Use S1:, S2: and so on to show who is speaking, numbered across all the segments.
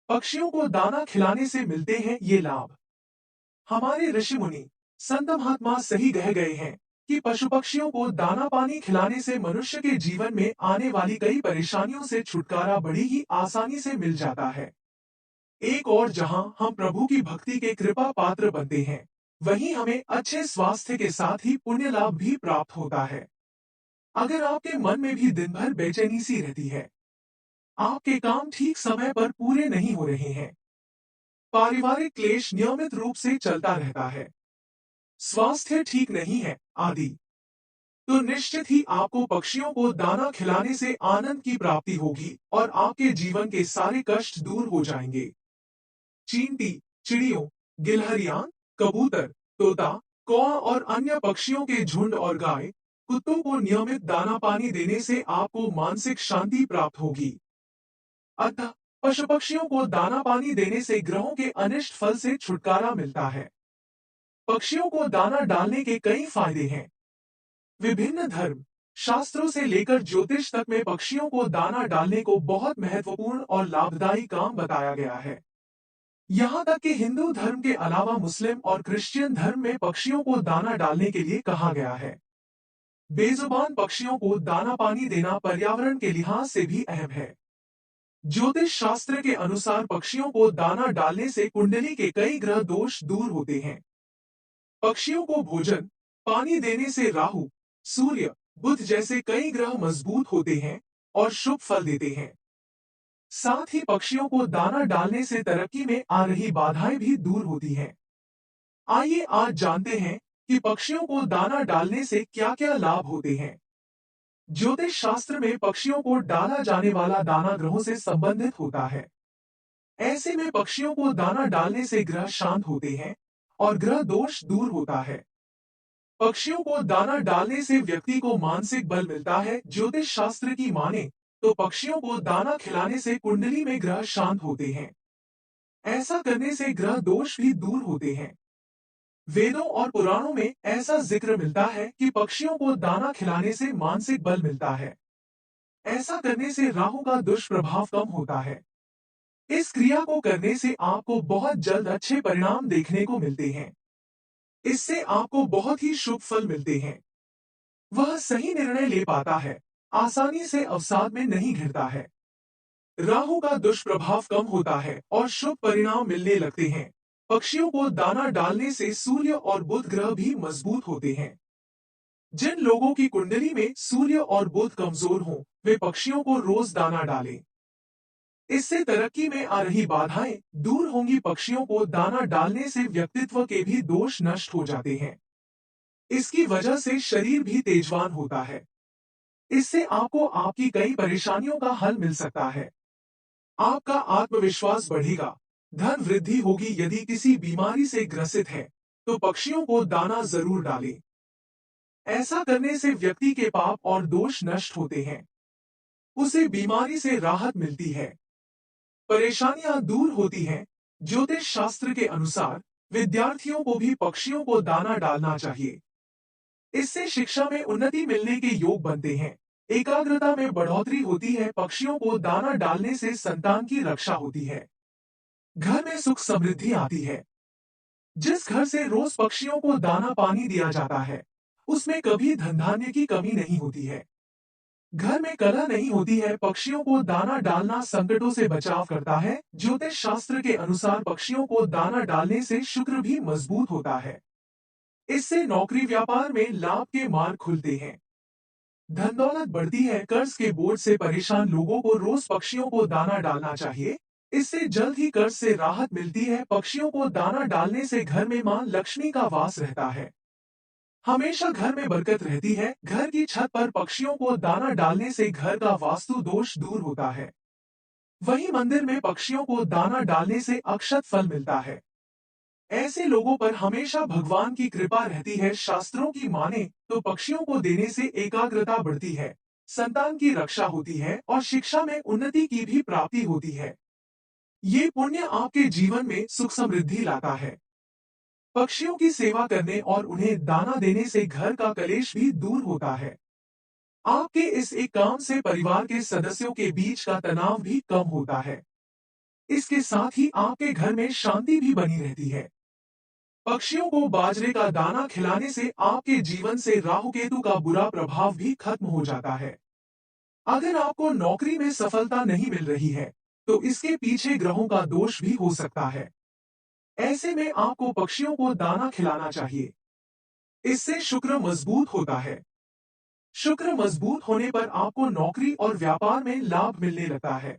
S1: पक्षियों को दाना खिलाने से मिलते हैं ये लाभ। हमारे ऋषि मुनि संत महात्मा सही कह गए हैं कि पशु पक्षियों को दाना पानी खिलाने से मनुष्य के जीवन में आने वाली कई परेशानियों से छुटकारा बड़ी ही आसानी से मिल जाता है। एक और जहां हम प्रभु की भक्ति के कृपा पात्र बनते हैं, वहीं हमें अच्छे स्वास्थ्य के साथ ही पुण्य लाभ भी प्राप्त होता है। अगर आपके मन में भी दिन भर बेचैनी सी रहती है, आपके काम ठीक समय पर पूरे नहीं हो रहे हैं, पारिवारिक क्लेश नियमित रूप से चलता रहता है, स्वास्थ्य ठीक नहीं है आदि, तो निश्चित ही आपको पक्षियों को दाना खिलाने से आनंद की प्राप्ति होगी और आपके जीवन के सारे कष्ट दूर हो जाएंगे। चींटी, चिड़ियों, गिलहरियां, कबूतर, तोता, कौआ और अन्य पक्षियों के झुंड और गाय, कुत्तों को नियमित दाना पानी देने से आपको मानसिक शांति प्राप्त होगी। अतः पशु पक्षियों को दाना पानी देने से ग्रहों के अनिष्ट फल से छुटकारा मिलता है। पक्षियों को दाना डालने के कई फायदे हैं। विभिन्न धर्म शास्त्रों से लेकर ज्योतिष तक में पक्षियों को दाना डालने को बहुत महत्वपूर्ण और लाभदायी काम बताया गया है। यहाँ तक कि हिंदू धर्म के अलावा मुस्लिम और क्रिश्चियन धर्म में पक्षियों को दाना डालने के लिए कहा गया है। बेजुबान पक्षियों को दाना पानी देना पर्यावरण के लिहाज से भी अहम है। ज्योतिष शास्त्र के अनुसार पक्षियों को दाना डालने से कुंडली के कई ग्रह दोष दूर होते हैं। पक्षियों को भोजन पानी देने से राहु, सूर्य, बुध जैसे कई ग्रह मजबूत होते हैं और शुभ फल देते हैं। साथ ही पक्षियों को दाना डालने से तरक्की में आ रही बाधाएं भी दूर होती हैं। आइए आज जानते हैं कि पक्षियों को दाना डालने से क्या-क्या लाभ होते हैं। ज्योतिष शास्त्र में पक्षियों को डाला जाने वाला दाना ग्रहों से संबंधित होता है। ऐसे में पक्षियों को दाना डालने से ग्रह शांत होते हैं और ग्रह दोष दूर होता है। पक्षियों को दाना डालने से व्यक्ति को मानसिक बल मिलता है। ज्योतिष शास्त्र की माने तो पक्षियों को दाना खिलाने से कुंडली में ग्रह शांत होते हैं। ऐसा करने से ग्रह दोष भी दूर होते हैं। वेदों और पुराणों में ऐसा जिक्र मिलता है कि पक्षियों को दाना खिलाने से मानसिक बल मिलता है। ऐसा करने से राहु का दुष्प्रभाव कम होता है। इस क्रिया को करने से आपको बहुत जल्द अच्छे परिणाम देखने को मिलते हैं। इससे आपको बहुत ही शुभ फल मिलते हैं। वह सही निर्णय ले पाता है, आसानी से अवसाद में नहीं घिरता है। राहु का दुष्प्रभाव कम होता है और शुभ परिणाम मिलने लगते हैं। पक्षियों को दाना डालने से सूर्य और बुध ग्रह भी मजबूत होते हैं। जिन लोगों की कुंडली में सूर्य और बुध कमजोर हों, वे पक्षियों को रोज दाना डालें। इससे तरक्की में आ रही बाधाएं दूर होंगी। पक्षियों को दाना डालने से व्यक्तित्व के भी दोष नष्ट हो जाते हैं। इसकी वजह से शरीर भी तेजवान होता है। इससे आपको आपकी कई परेशानियों का हल मिल सकता है। आपका आत्मविश्वास बढ़ेगा, धन वृद्धि होगी। यदि किसी बीमारी से ग्रसित है, तो पक्षियों को दाना जरूर डालें। ऐसा करने से व्यक्ति के पाप और दोष नष्ट होते हैं। उसे बीमारी से राहत मिलती है, परेशानियां दूर होती हैं। ज्योतिष शास्त्र के अनुसार विद्यार्थियों को भी पक्षियों को दाना डालना चाहिए। इससे शिक्षा में उन्नति मिलने के योग बनते हैं। एकाग्रता में बढ़ोतरी होती है। पक्षियों को दाना डालने से संतान की रक्षा होती है। घर में सुख समृद्धि आती है। जिस घर से रोज पक्षियों को दाना पानी दिया जाता है, उसमें कभी धन धान्य की कमी नहीं होती है। घर में कलह नहीं होती है। पक्षियों को दाना डालना संकटों से बचाव करता है। ज्योतिष शास्त्र के अनुसार पक्षियों को दाना डालने से शुक्र भी मजबूत होता है। इससे नौकरी व्यापार में लाभ के मार्ग खुलते हैं। धन दौलत बढ़ती है। कर्ज के बोझ से परेशान लोगों को रोज पक्षियों को दाना डालना चाहिए। इससे जल्द ही कर्ज से राहत मिलती है। पक्षियों को दाना डालने से घर में मां लक्ष्मी का वास रहता है। हमेशा घर में बरकत रहती है। घर की छत पर पक्षियों को दाना डालने से घर का वास्तु दोष दूर होता है। वहीं मंदिर में पक्षियों को दाना डालने से अक्षत फल मिलता है। ऐसे लोगों पर हमेशा भगवान की कृपा रहती है। शास्त्रों की माने तो पक्षियों को देने से एकाग्रता बढ़ती है, संतान की रक्षा होती है और शिक्षा में उन्नति की भी प्राप्ति होती है। ये पुण्य आपके जीवन में सुख समृद्धि लाता है। पक्षियों की सेवा करने और उन्हें दाना देने से घर का कलेश भी दूर होता है। आपके इस एक काम से परिवार के सदस्यों के बीच का तनाव भी कम होता है। इसके साथ ही आपके घर में शांति भी बनी रहती है। पक्षियों को बाजरे का दाना खिलाने से आपके जीवन से राहु केतु का बुरा प्रभाव भी खत्म हो जाता है। अगर आपको नौकरी में सफलता नहीं मिल रही है, तो इसके पीछे ग्रहों का दोष भी हो सकता है। ऐसे में आपको पक्षियों को दाना खिलाना चाहिए। इससे शुक्र मजबूत होता है। शुक्र मजबूत होने पर आपको नौकरी और व्यापार में लाभ मिलने लगता है।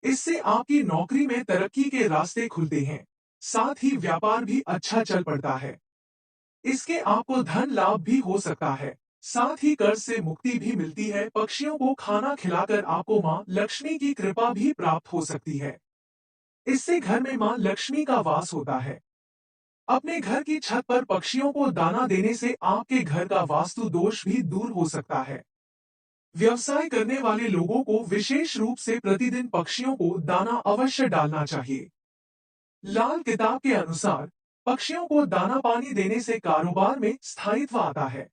S1: इससे आपकी नौकरी में तरक्की के रास्ते खुलते हैं। साथ ही व्यापार भी अच्छा चल पड़ता है। इसके आपको धन लाभ भी हो सकता है। साथ ही कर्ज से मुक्ति भी मिलती है। पक्षियों को खाना खिलाकर आपको मां लक्ष्मी की कृपा भी प्राप्त हो सकती है। इससे घर में मां लक्ष्मी का वास होता है। अपने घर की छत पर पक्षियों को दाना देने से आपके घर का वास्तु दोष भी दूर हो सकता है। व्यवसाय करने वाले लोगों को विशेष रूप से प्रतिदिन पक्षियों को दाना अवश्य डालना चाहिए। लाल किताब के अनुसार पक्षियों को दाना पानी देने से कारोबार में स्थायित्व आता है।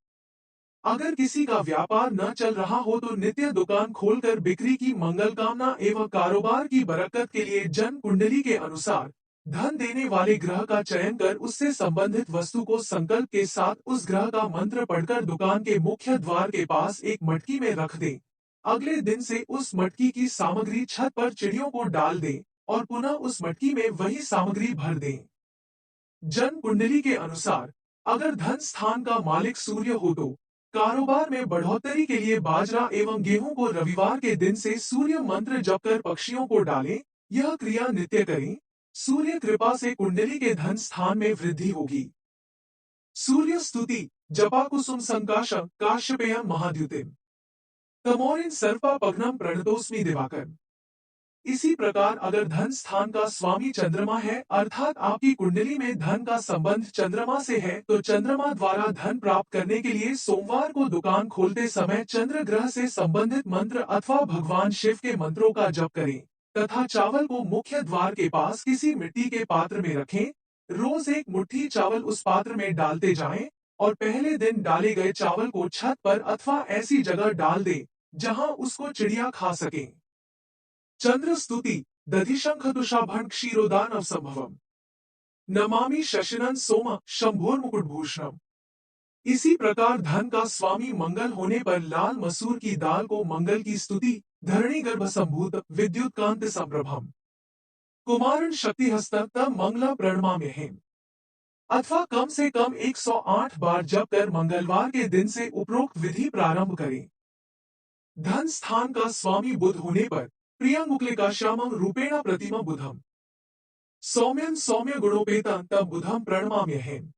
S1: अगर किसी का व्यापार न चल रहा हो तो नित्य दुकान खोलकर बिक्री की मंगल कामना एवं कारोबार की बरकत के लिए जन्म कुंडली के अनुसार धन देने वाले ग्रह का चयन कर उससे संबंधित वस्तु को संकल्प के साथ उस ग्रह का मंत्र पढ़कर दुकान के मुख्य द्वार के पास एक मटकी में रख दें। अगले दिन से उस मटकी की सामग्री छत पर चिड़ियों को डाल दें और पुनः उस मटकी में वही सामग्री भर दें। जन्म कुंडली के अनुसार अगर धन स्थान का मालिक सूर्य हो तो कारोबार में बढ़ोतरी के लिए बाजरा एवं गेहूं को रविवार के दिन से सूर्य मंत्र जप कर पक्षियों को डालें। यह क्रिया नित्य करें। सूर्य कृपा से कुंडली के धन स्थान में वृद्धि होगी। सूर्य स्तुति जपा कुसुम संकाशम काश्यपेयम महाद्युतिम तमोरिन सर्पा पघ्नम प्रणतोस्मि दिवाकर। इसी प्रकार अगर धन स्थान का स्वामी चंद्रमा है अर्थात आपकी कुंडली में धन का संबंध चंद्रमा से है तो चंद्रमा द्वारा धन प्राप्त करने के लिए सोमवार को दुकान खोलते समय चंद्र ग्रह से संबंधित मंत्र अथवा भगवान शिव के मंत्रों का जप करें तथा चावल को मुख्य द्वार के पास किसी मिट्टी के पात्र में रखें। रोज एक मुट्ठी चावल उस पात्र में डालते जाएं और पहले दिन डाले गए चावल को छत पर अथवा ऐसी जगह डाल दें जहां उसको चिड़िया खा सकें। चंद्र स्तुति दधिशंखतुषाभण क्षीरोदानव संभवम नमामि शशिनन सोम शंभोर्मुकुटभूषणम। इसी प्रकार धन का स्वामी मंगल होने पर लाल मसूर की दाल को मंगल की स्तुति धरणी गर्भ संभूत विद्युत कांति संप्रभम कुमारन शक्ति हस्त तब मंगला प्रणमाम्यहम् अथवा कम से कम 108 बार जप कर मंगलवार के दिन से उपरोक्त विधि प्रारंभ करें। धन स्थान का स्वामी बुध होने पर प्रियंगुक्लिकाश्यामं रूपेण प्रतिमा बुधम सौम्यं सौम्य गुणोपेतं तब बुधम प्रणमाम्यहम्।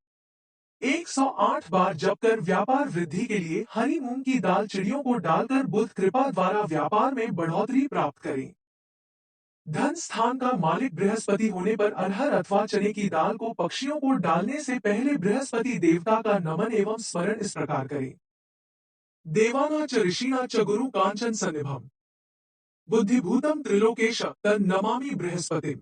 S1: 108 बार जप कर व्यापार वृद्धि के लिए हरी मूंग की दाल चिड़ियों को डालकर बुध कृपा द्वारा व्यापार में बढ़ोतरी प्राप्त करें। धन स्थान का मालिक बृहस्पति होने पर अरहर अथवा चने की दाल को पक्षियों को डालने से पहले बृहस्पति देवता का नमन एवं स्मरण इस प्रकार करें। देवाना च ऋषिना च गुरु कांचन सन्निभम बुद्धिभूतम त्रिलोकेश तन नमामि बृहस्पतिम।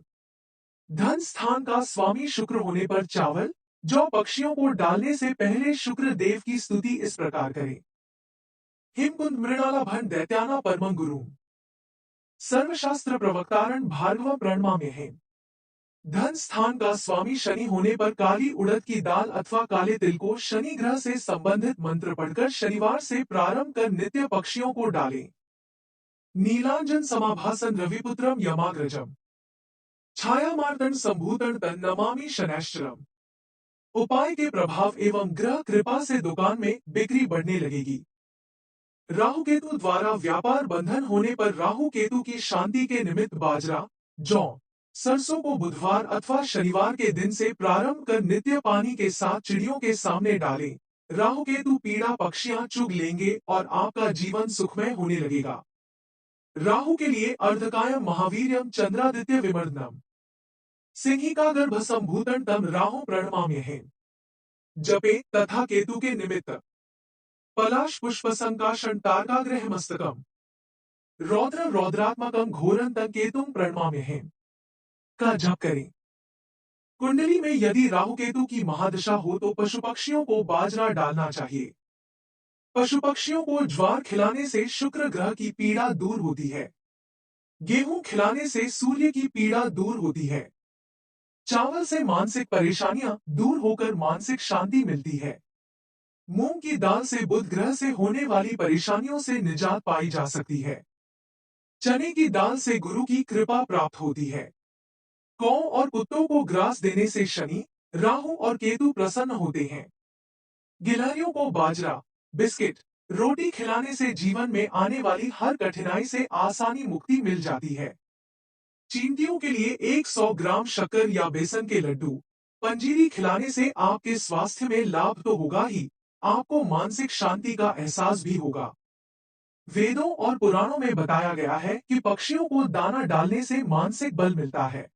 S1: धन स्थान का स्वामी शुक्र होने पर चावल जौ पक्षियों को डालने से पहले शुक्र देव की स्तुति इस प्रकार करें। हिमकुंद मृणाला भन दैत्याना परमं गुरु सर्वशास्त्र प्रवक्तारण भार्गव प्रणमाम्यहम्। धन स्थान का स्वामी शनि होने पर काली उड़द की दाल अथवा काले तिल को शनि ग्रह से संबंधित मंत्र पढ़कर शनिवार से प्रारंभ कर नित्य पक्षियों को डालें। नीलांजन समाभासन रविपुत्रम यमाग्रजम छायामार्तन संभूतन तन नमामि शनैश्चरम। उपाय के प्रभाव एवं ग्रह कृपा से दुकान में बिक्री बढ़ने लगेगी। राहु केतु द्वारा व्यापार बंधन होने पर राहु केतु की शांति के निमित्त बाजरा जौ सरसों को बुधवार अथवा शनिवार के दिन से प्रारंभ कर नित्य पानी के साथ चिड़ियों के सामने डालें। राहु केतु पीड़ा पक्षियां चुग लेंगे और आपका जीवन सुखमय होने लगेगा। राहु के लिए अर्धकायम महावीर्यम चंद्रादित्य विमर्दनम सिंहिका गर्भ संभूतन तम राहु प्रणमाम्यहम्। जपे तथा केतु के निमित्त पलाश पुष्प संकाशन तारकाग्रह मस्तकम रौद्र रौद्रात्मकम घोरंतं केतुं प्रणमाम्यहम् का जप करें। कुंडली में यदि राहु केतु की महादशा हो तो पशु पक्षियों को बाजरा डालना चाहिए। पशु पक्षियों को ज्वार खिलाने से शुक्र ग्रह की पीड़ा दूर होती है। गेहूं खिलाने से सूर्य की पीड़ा दूर होती है। चावल से मानसिक परेशानियां दूर होकर मानसिक शांति मिलती है। मूंग की दाल से बुध ग्रह से होने वाली परेशानियों से निजात पाई जा सकती है। चने की दाल से गुरु की कृपा प्राप्त होती है। कौ और कुत्तों को ग्रास देने से शनि, राहु और केतु प्रसन्न होते हैं। गिलहरियों को बाजरा, बिस्किट, रोटी खिलाने से जीवन में आने वाली हर कठिनाई से आसानी मुक्ति मिल जाती है। चींटियों के लिए 100 ग्राम शक्कर या बेसन के लड्डू, पंजीरी खिलाने से आपके स्वास्थ्य में लाभ तो होगा ही, आपको मानसिक शांति का एहसास भी होगा। वेदों और पुराणों में बताया गया है कि पक्षियों को दाना डालने से मानसिक बल मिलता है।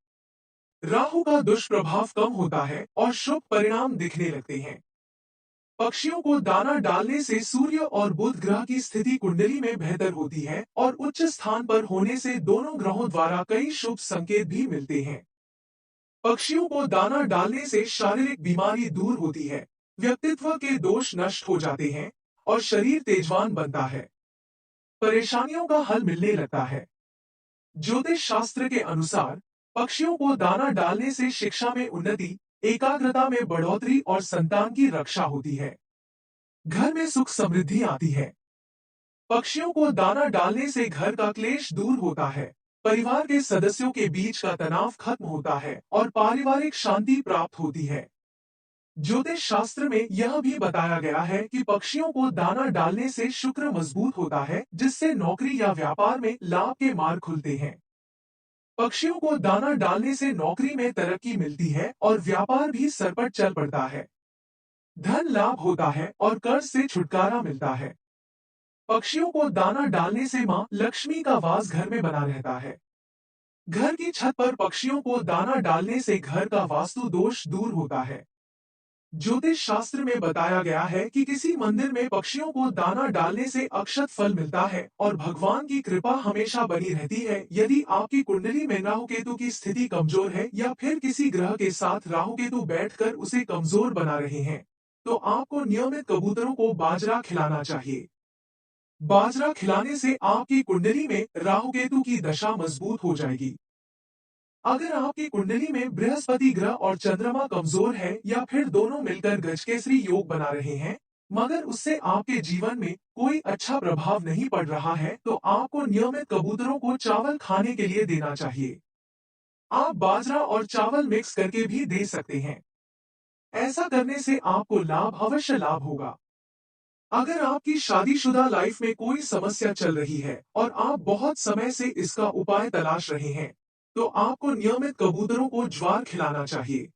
S1: राहु का दुष्प्रभाव कम होता है और शुभ परिणाम दिखने लगते हैं। पक्षियों को दाना डालने से सूर्य और बुध ग्रह की स्थिति कुंडली में बेहतर होती है और उच्च स्थान पर होने से दोनों ग्रहों द्वारा कई शुभ संकेत भी मिलते हैं। पक्षियों को दाना डालने से शारीरिक बीमारी दूर होती है, व्यक्तित्व के दोष नष्ट हो जाते हैं और शरीर तेजवान बनता है। परेशानियों का हल मिलने लगता है। ज्योतिष शास्त्र के अनुसार पक्षियों को दाना डालने से शिक्षा में उन्नति, एकाग्रता में बढ़ोतरी और संतान की रक्षा होती है। घर में सुख समृद्धि आती है। पक्षियों को दाना डालने से घर का क्लेश दूर होता है, परिवार के सदस्यों के बीच का तनाव खत्म होता है और पारिवारिक शांति प्राप्त होती है। ज्योतिष शास्त्र में यह भी बताया गया है कि पक्षियों को दाना डालने से शुक्र मजबूत होता है, जिससे नौकरी या व्यापार में लाभ के मार्ग खुलते हैं। पक्षियों को दाना डालने से नौकरी में तरक्की मिलती है और व्यापार भी सरपट चल पड़ता है। धन लाभ होता है और कर्ज से छुटकारा मिलता है। पक्षियों को दाना डालने से मां लक्ष्मी का वास घर में बना रहता है। घर की छत पर पक्षियों को दाना डालने से घर का वास्तु दोष दूर होता है। ज्योतिष शास्त्र में बताया गया है कि किसी मंदिर में पक्षियों को दाना डालने से अक्षत फल मिलता है और भगवान की कृपा हमेशा बनी रहती है। यदि आपकी कुंडली में राहु केतु की स्थिति कमजोर है या फिर किसी ग्रह के साथ राहु केतु बैठकर उसे कमजोर बना रहे हैं, तो आपको नियमित कबूतरों को बाजरा खिलाना चाहिए। बाजरा खिलाने से आपकी कुंडली में राहु केतु की दशा मजबूत हो जाएगी। अगर आपकी कुंडली में बृहस्पति ग्रह और चंद्रमा कमजोर है या फिर दोनों मिलकर गजकेसरी योग बना रहे हैं, मगर उससे आपके जीवन में कोई अच्छा प्रभाव नहीं पड़ रहा है, तो आपको नियमित कबूतरों को चावल खाने के लिए देना चाहिए। आप बाजरा और चावल मिक्स करके भी दे सकते हैं। ऐसा करने से आपको लाभ अवश्य लाभ होगा। अगर आपकी शादीशुदा लाइफ में कोई समस्या चल रही है और आप बहुत समय से इसका उपाय तलाश रहे हैं, तो आपको नियमित कबूतरों को ज्वार खिलाना चाहिए।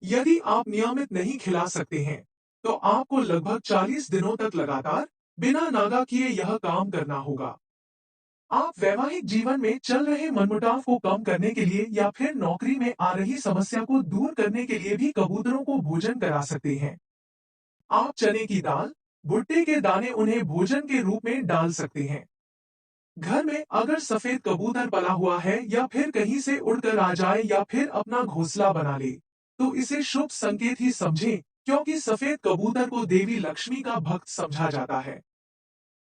S1: यदि आप नियमित नहीं खिला सकते हैं, तो आपको लगभग 40 दिनों तक लगातार बिना नागा किए यह काम करना होगा। आप वैवाहिक जीवन में चल रहे मनमुटाव को कम करने के लिए या फिर नौकरी में आ रही समस्या को दूर करने के लिए भी कबूतरों को भोजन करा सकते हैं। आप चने की दाल, भुट्टे के दाने उन्हें भोजन के रूप में डाल सकते हैं। घर में अगर सफेद कबूतर पला हुआ है या फिर कहीं से उड़कर आ जाए या फिर अपना घोंसला बना ले, तो इसे शुभ संकेत ही समझें, क्योंकि सफेद कबूतर को देवी लक्ष्मी का भक्त समझा जाता है।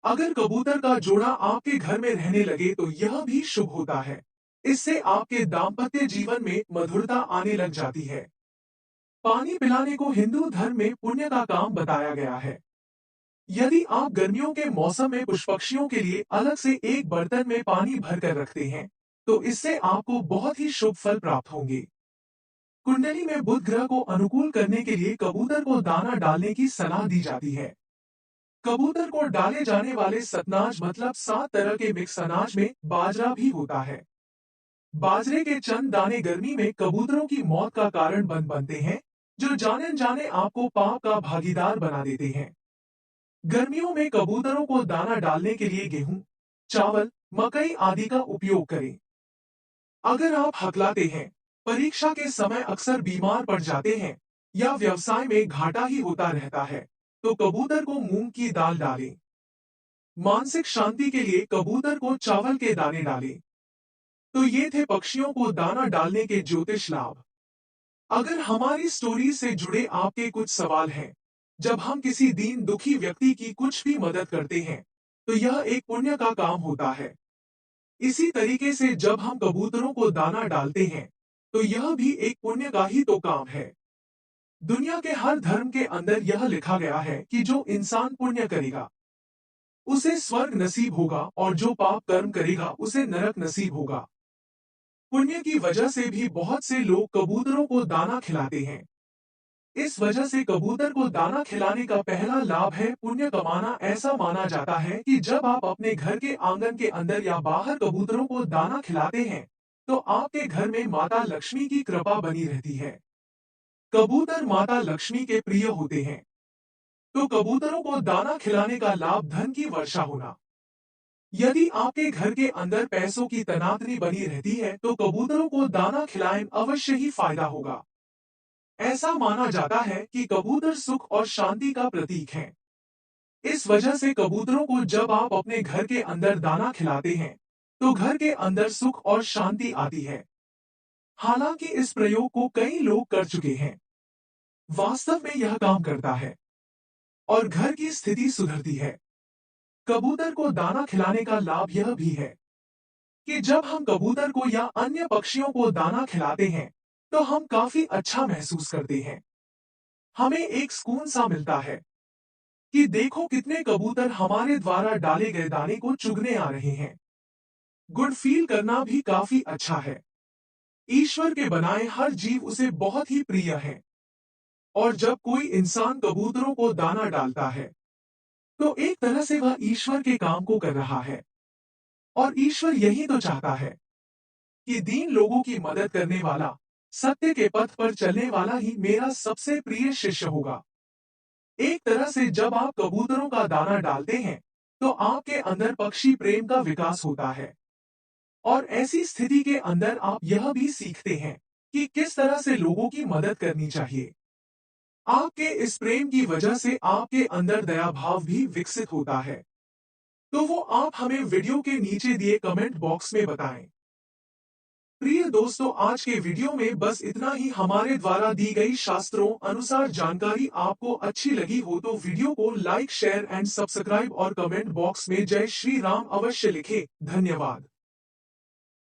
S1: अगर कबूतर का जोड़ा आपके घर में रहने लगे तो यह भी शुभ होता है। इससे आपके दाम्पत्य जीवन में मधुरता आने लग जाती है। पानी पिलाने को हिंदू धर्म में पुण्य का काम बताया गया है। यदि आप गर्मियों के मौसम में पुष्पक्षियों के लिए अलग से एक बर्तन में पानी भरकर रखते हैं, तो इससे आपको बहुत ही शुभ फल प्राप्त होंगे। कुंडली में बुध ग्रह को अनुकूल करने के लिए कबूतर को दाना डालने की सलाह दी जाती है। कबूतर को डाले जाने वाले सतनाज मतलब 7 तरह के मिक्स अनाज में बाजरा भी होता है। बाजरे के चंद दाने गर्मी में कबूतरों की मौत का कारण बनते हैं, जो जाने जाने आपको पाप का भागीदार बना देते हैं। गर्मियों में कबूतरों को दाना डालने के लिए गेहूं, चावल, मकई आदि का उपयोग करें। अगर आप हकलाते हैं, परीक्षा के समय अक्सर बीमार पड़ जाते हैं या व्यवसाय में घाटा ही होता रहता है, तो कबूतर को मूंग की दाल डालें। मानसिक शांति के लिए कबूतर को चावल के दाने डालें। तो ये थे पक्षियों को दाना डालने के ज्योतिष लाभ। अगर हमारी स्टोरी से जुड़े आपके कुछ सवाल हैं, जब हम किसी दीन दुखी व्यक्ति की कुछ भी मदद करते हैं, तो यह एक पुण्य का काम होता है। इसी तरीके से जब हम कबूतरों को दाना डालते हैं, तो यह भी एक पुण्य का ही तो काम है। दुनिया के हर धर्म के अंदर यह लिखा गया है कि जो इंसान पुण्य करेगा, उसे स्वर्ग नसीब होगा और जो पाप कर्म करेगा उसे नरक नसीब होगा। पुण्य की वजह से भी बहुत से लोग कबूतरों को दाना खिलाते हैं। इस वजह से कबूतर को दाना खिलाने का पहला लाभ है पुण्य कमाना। ऐसा माना जाता है कि जब आप अपने घर के आंगन के अंदर या बाहर कबूतरों को दाना खिलाते हैं, तो आपके घर में माता लक्ष्मी की कृपा बनी रहती है। कबूतर माता लक्ष्मी के प्रिय होते हैं, तो कबूतरों को दाना खिलाने का लाभ धन की वर्षा होना। यदि आपके घर के अंदर पैसों की तनातनी बनी रहती है, तो कबूतरों को दाना खिलाएं, अवश्य ही फायदा होगा। ऐसा माना जाता है कि कबूतर सुख और शांति का प्रतीक हैं। इस वजह से कबूतरों को जब आप अपने घर के अंदर दाना खिलाते हैं, तो घर के अंदर सुख और शांति आती है। हालांकि इस प्रयोग को कई लोग कर चुके हैं। वास्तव में यह काम करता है और घर की स्थिति सुधरती है। कबूतर को दाना खिलाने का लाभ यह भी है कि जब हम कबूतर को या अन्य पक्षियों को दाना खिलाते हैं, तो हम काफी अच्छा महसूस करते हैं। हमें एक सुकून सा मिलता है कि देखो कितने कबूतर हमारे द्वारा डाले गए दाने को चुगने आ रहे हैं। गुड फील करना भी काफी अच्छा है। ईश्वर के बनाए हर जीव उसे बहुत ही प्रिय है, और जब कोई इंसान कबूतरों को दाना डालता है, तो एक तरह से वह ईश्वर के काम को कर रहा है। और ईश्वर यही तो चाहता है कि दीन लोगों की मदद करने वाला, सत्य के पथ पर चलने वाला ही मेरा सबसे प्रिय शिष्य होगा। एक तरह से जब आप कबूतरों का दाना डालते हैं, तो आपके अंदर पक्षी प्रेम का विकास होता है। और ऐसी स्थिति के अंदर आप यह भी सीखते हैं कि किस तरह से लोगों की मदद करनी चाहिए। आपके इस प्रेम की वजह से आपके अंदर दया भाव भी विकसित होता है। तो वो आप हमें वीडियो के नीचे दिए कमेंट बॉक्स में बताएं। प्रिय दोस्तों, आज के वीडियो में बस इतना ही। हमारे द्वारा दी गई शास्त्रों अनुसार जानकारी आपको अच्छी लगी हो तो वीडियो को लाइक, शेयर एंड सब्सक्राइब और कमेंट बॉक्स में जय श्री राम अवश्य लिखें। धन्यवाद।